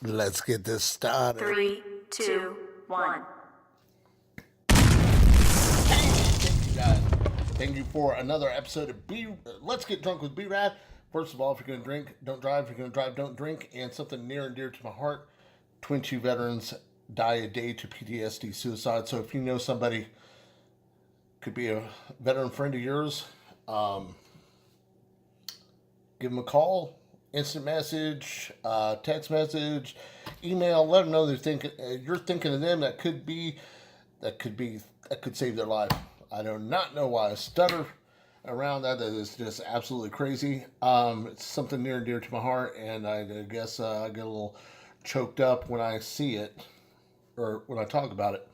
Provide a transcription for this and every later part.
Let's get this started. 3, 2, 1. Thank you guys. Thank you for another episode of Let's Get Drunk with B-Rad. First of all, if you're going to drink, don't drive. If you're going to drive, don't drink. And something near and dear to my heart, Twin Two veterans die a day to PTSD suicide. So if you know somebody, could be a veteran friend of yours, give them a call, instant message, text message, email. Let them know they're thinking. You're thinking of them. That could save their life. I do not know why I stutter around that. That is just absolutely crazy. It's something near and dear to my heart, and I guess I get a little choked up when I see it or when I talk about it,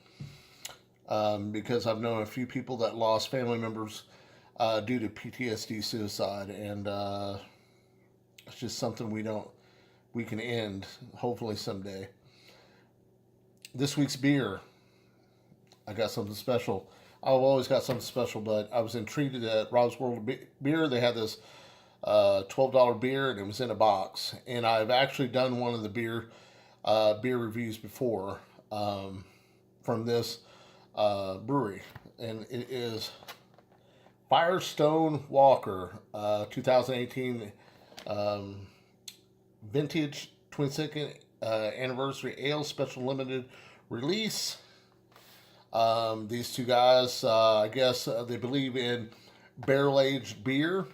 because I've known a few people that lost family members due to PTSD suicide, and it's just something we can end hopefully someday. This week's beer, I got something special. I've always got something special, but I was intrigued at Rob's World of Beer. They had this $12 beer, and it was in a box. And I've actually done one of the beer reviews before from this brewery, and it is Firestone Walker 2018 vintage 22nd anniversary ale special limited release. These two guys, I guess they believe in barrel-aged beer,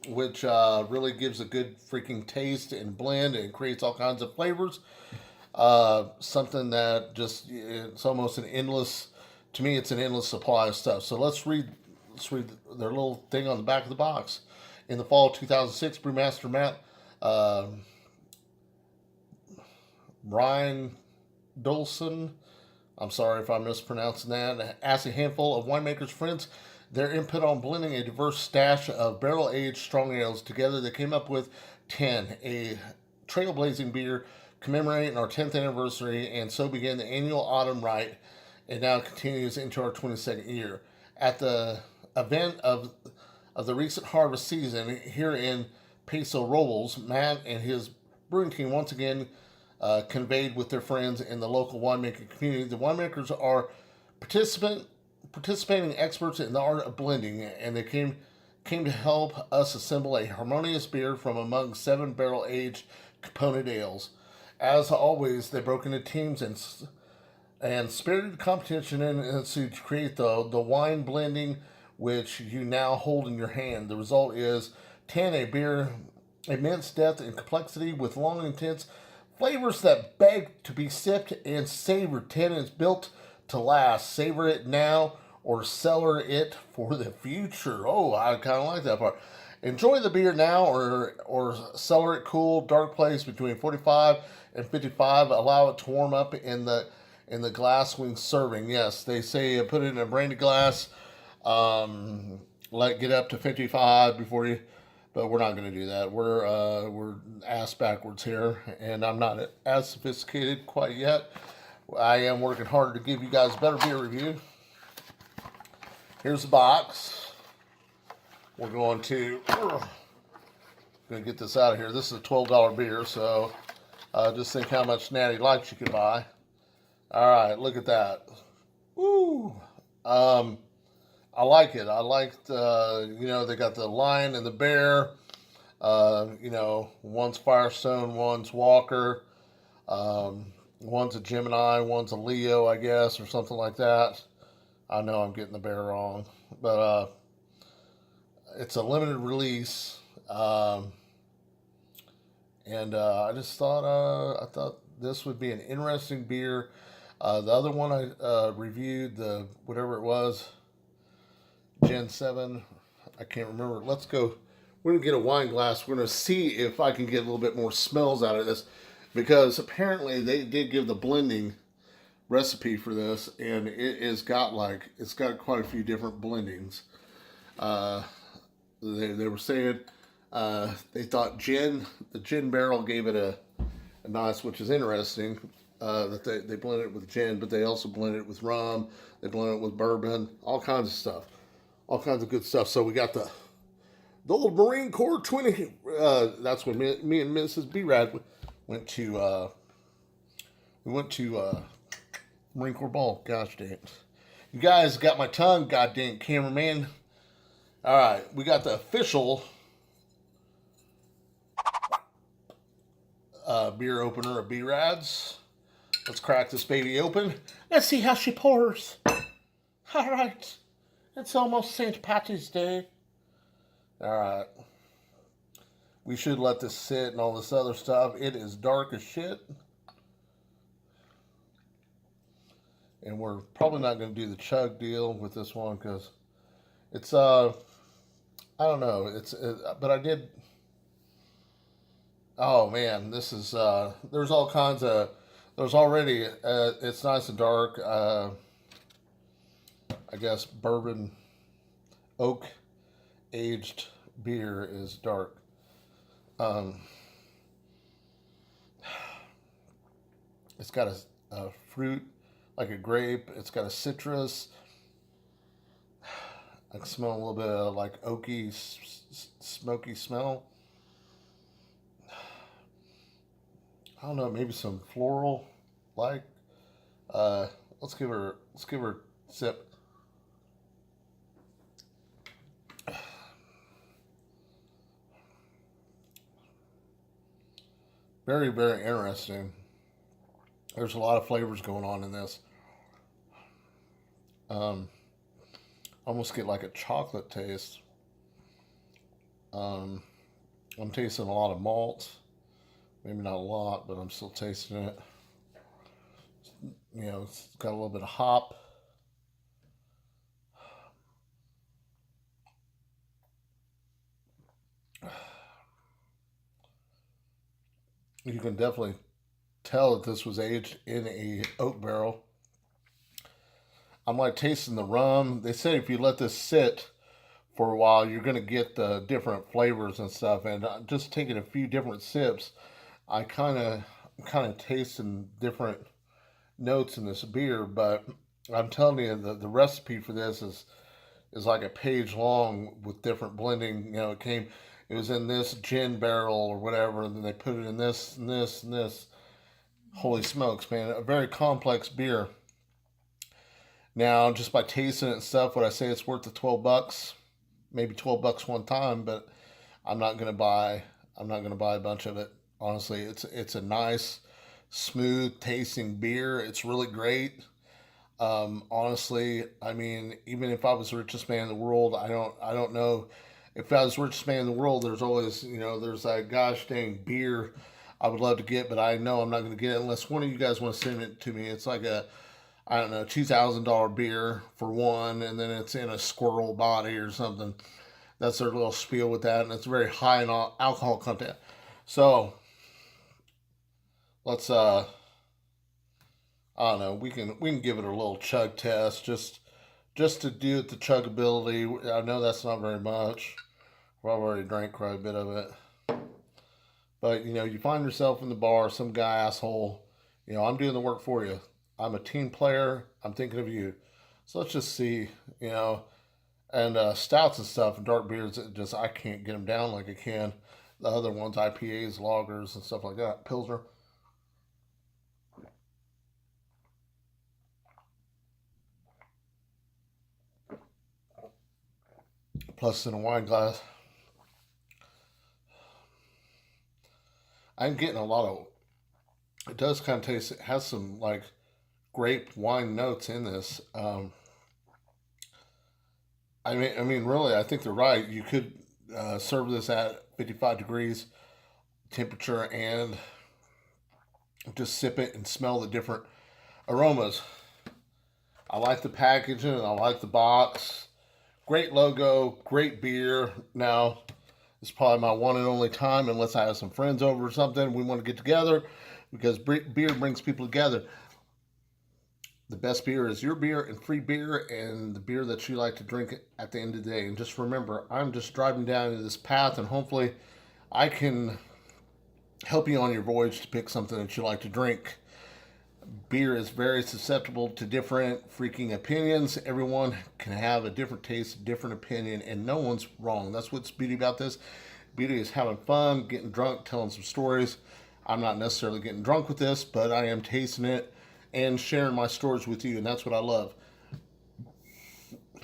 which really gives a good freaking taste and blend and creates all kinds of flavors. Something that it's almost an endless, to me, it's an endless supply of stuff. So let's read their little thing on the back of the box. In the fall of 2006, Brewmaster Matt Brian Dolson, I'm sorry if I'm mispronouncing that, asked a handful of winemakers' friends their input on blending a diverse stash of barrel-aged strong ales. Together they came up with 10, a trailblazing beer commemorating our 10th anniversary, and so began the annual autumn rite, and now continues into our 22nd year. At the event of the recent harvest season here in Paso Robles, Matt and his brewing team once again conveyed with their friends in the local winemaking community. The winemakers are participating experts in the art of blending, and they came to help us assemble a harmonious beer from among 7 barrel-aged component ales. As always, they broke into teams and spirited competition to create the wine blending which you now hold in your hand. The result is 10, a beer immense depth and complexity with long, intense flavors that beg to be sipped and savored. 10 is built to last. Savor it now or cellar it for the future. Oh, I kind of like that part. Enjoy the beer now or cellar it cool, dark place between 45 and 55. Allow it to warm up in the glass when serving. Yes, they say put it in a brandy glass. Let get up to 55 before you, but we're not going to do that. We're ass backwards here, and I'm not as sophisticated quite yet. I am working harder to give you guys a better beer review. Here's the box. We're going to get this out of here. This is a $12 beer, so just think how much Natty Lights you could buy. All right, look at that. Woo! I like it. I liked, they got the lion and the bear. One's Firestone, one's Walker. One's a Gemini, one's a Leo, I guess, or something like that. I know I'm getting the bear wrong, but it's a limited release, and I just thought this would be an interesting beer. The other one I reviewed, the whatever it was, Gen 7, I can't remember. Let's go. We're going to get a wine glass. We're going to see if I can get a little bit more smells out of this, because apparently they did give the blending recipe for this, and it's got quite a few different blendings. They were saying they thought the gin barrel gave it a nice, which is interesting, that they blended it with gin, but they also blended it with rum. They blended it with bourbon, all kinds of stuff. All kinds of good stuff. So we got the old Marine Corps 20. That's when me and Mrs. B-Rad went to We went to Marine Corps Ball. Gosh dang it. You guys got my tongue, goddamn cameraman. All right, we got the official beer opener of B-Rad's. Let's crack this baby open. Let's see how she pours. All right. It's almost St. Patty's Day. All right. We should let this sit and all this other stuff. It is dark as shit. And we're probably not going to do the chug deal with this one because it's, I don't know. But I did. Oh man, this is, there's all kinds of, there's already, it's nice and dark. I guess bourbon oak aged beer is dark. It's got a fruit like a grape. It's got a citrus. I can smell a little bit of like oaky, smoky smell. I don't know, maybe some floral like. Let's give her a sip. Very, very interesting. There's a lot of flavors going on in this. Almost get like a chocolate taste. I'm tasting a lot of malt. Maybe not a lot, but I'm still tasting it. You know, it's got a little bit of hop. You can definitely tell that this was aged in a oak barrel. I'm like tasting the rum. They say if you let this sit for a while, you're going to get the different flavors and stuff. And just taking a few different sips, I kind of tasting different notes in this beer. But I'm telling you, the recipe for this is like a page long with different blending. You know, it was in this gin barrel or whatever, and then they put it in this and this and this. Holy smokes, man! A very complex beer. Now, just by tasting it and stuff, would I say it's worth the $12? Maybe $12 one time, but I'm not gonna buy. I'm not gonna buy a bunch of it. Honestly, it's a nice, smooth tasting beer. It's really great. Honestly, I mean, even if I was the richest man in the world, I don't know. If I was the richest man in the world, there's always, there's that gosh dang beer I would love to get, but I know I'm not going to get it unless one of you guys want to send it to me. It's like I don't know, $2,000 beer for one, and then it's in a squirrel body or something. That's their little spiel with that, and it's very high in alcohol content. So let's I don't know, we can give it a little chug test just to do it the chuggability. I know that's not very much. Well, I've already drank quite a bit of it. But, you find yourself in the bar, some guy asshole, I'm doing the work for you. I'm a team player. I'm thinking of you. So let's just see, and stouts and stuff and dark beers, I can't get them down like I can the other ones, IPAs, lagers, and stuff like that. Pilsner. Plus in a wine glass. I'm getting a lot of, it does kind of taste, it has some like grape wine notes in this. I mean, really, I think they're right. You could serve this at 55 degrees temperature and just sip it and smell the different aromas. I like the packaging and I like the box. Great logo, great beer. Now, it's probably my one and only time, unless I have some friends over or something. We want to get together because beer brings people together. The best beer is your beer and free beer and the beer that you like to drink at the end of the day. And just remember, I'm just driving down this path and hopefully I can help you on your voyage to pick something that you like to drink. Beer is very susceptible to different freaking opinions. Everyone can have a different taste, a different opinion, and no one's wrong. That's what's beauty about this. Beauty is having fun, getting drunk, telling some stories. I'm not necessarily getting drunk with this, but I am tasting it and sharing my stories with you, and that's what I love.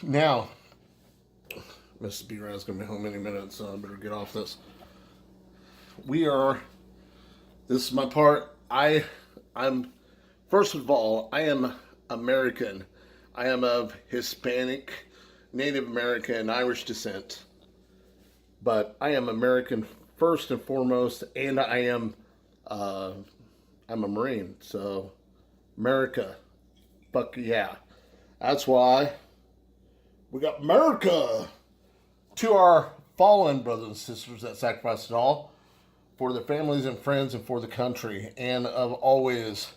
Now, Mrs. B-Rad is going to be home any minute, so I better get off this. This is my part. I'm, first of all, I am American. I am of Hispanic, Native American, and Irish descent. But I am American first and foremost, and I'm a Marine. So, America, fuck yeah. That's why we got America. To our fallen brothers and sisters that sacrificed it all for their families and friends and for the country, and of always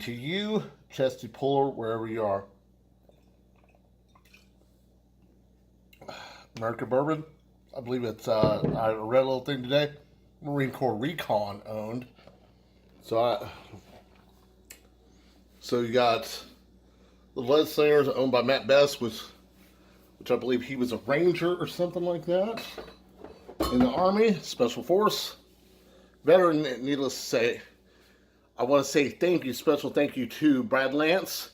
to you, Chesty Puller, wherever you are. America Bourbon, I believe it's, I read a little thing today, Marine Corps Recon owned. So you got the Lead Slingers owned by Matt Best, which I believe he was a ranger or something like that in the Army, Special Force. Veteran, needless to say. I want to say thank you, special thank you to Brad Lance,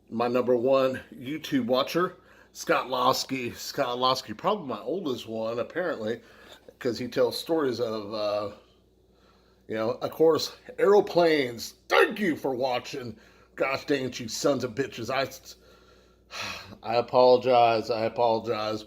my #1 YouTube watcher. Scott Losky, probably my oldest one, apparently, because he tells stories of, of course, aeroplanes. Thank you for watching. Gosh dang it, you sons of bitches. I apologize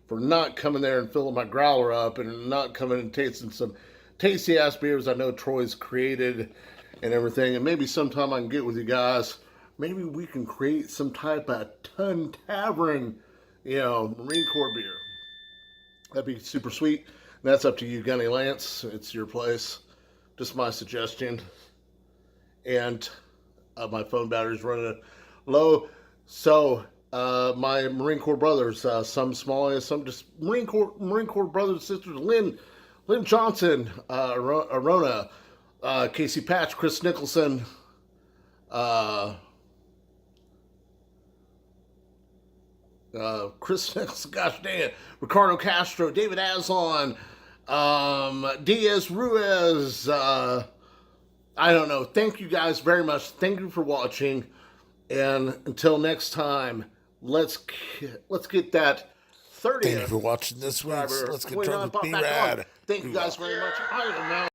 for not coming there and filling my growler up and not coming and tasting some tasty ass beers I know Troy's created and everything. And maybe sometime I can get with you guys. Maybe we can create some type of Ton Tavern, Marine Corps beer. That'd be super sweet. And that's up to you, Gunny Lance. It's your place. Just my suggestion. And my phone battery's running low. So, my Marine Corps brothers, some small, some just Marine Corps brothers and sisters, Lynn Johnson, Arona, Casey Patch, Chris Nicholson, gosh dang it, Ricardo Castro, David Aslan, Diaz Ruiz, I don't know. Thank you guys very much. Thank you for watching. And until next time, let's get that 30th. Thank you for watching this one. Let's get drunk with B-Rad. Thank you guys very much. I am now.